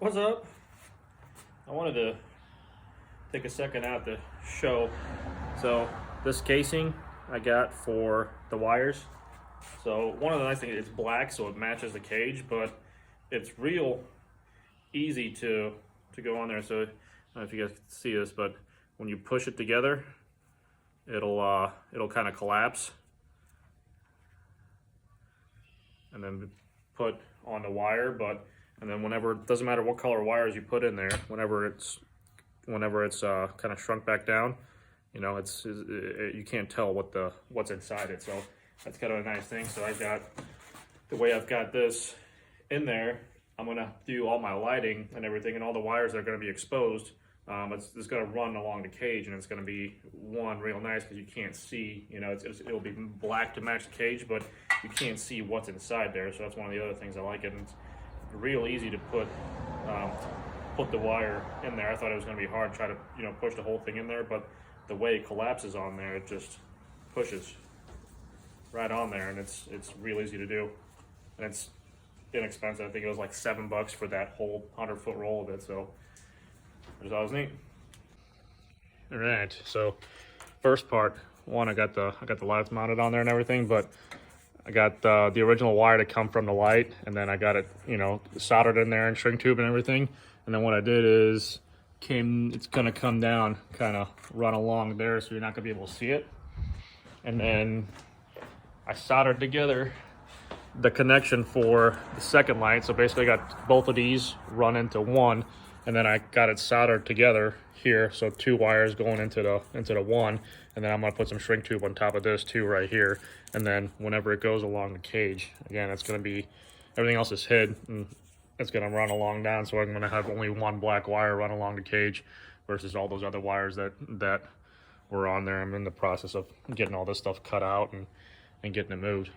What's up? I wanted to take a second out to show. So this casing I got for the wires. So one of the nice things, it's black, so it matches the cage, but it's real easy to go on there. So I don't know if you guys can see this, but when you push it together, it'll kind of collapse and then put on the wire. But and then whenever, it doesn't matter what color wires you put in there, whenever it's kind of shrunk back down, you know, you can't tell what's inside it. So that's kind of a nice thing. So the way I've got this in there, I'm gonna do all my lighting and everything, and all the wires that are gonna be exposed. It's gonna run along the cage, and it's gonna be real nice because you can't see. You know, it'll be black to match the cage, but you can't see what's inside there. So that's one of the other things I like it. And it's real easy to put the wire in there. I thought it was gonna be hard to try to push the whole thing in there, but the way it collapses on there, it just pushes right on there, and it's real easy to do, and it's inexpensive. I think it was like $7 for that whole 100-foot roll of it. So it was always neat. All right, so first part, I got the lights mounted on there and everything, but I got the original wire to come from the light, and then I got it soldered in there and shrink tube and everything. And then what I did is it's gonna come down, kind of run along there, so you're not gonna be able to see it. And then I soldered together the connection for the second light. So basically I got both of these run into one, and then I got it soldered together here. So two wires going into the one, and then I'm gonna put some shrink tube on top of this too right here. And then whenever it goes along the cage, again, it's gonna be, everything else is hid, and it's gonna run along down. So I'm gonna have only one black wire run along the cage versus all those other wires that were on there. I'm in the process of getting all this stuff cut out and getting it moved.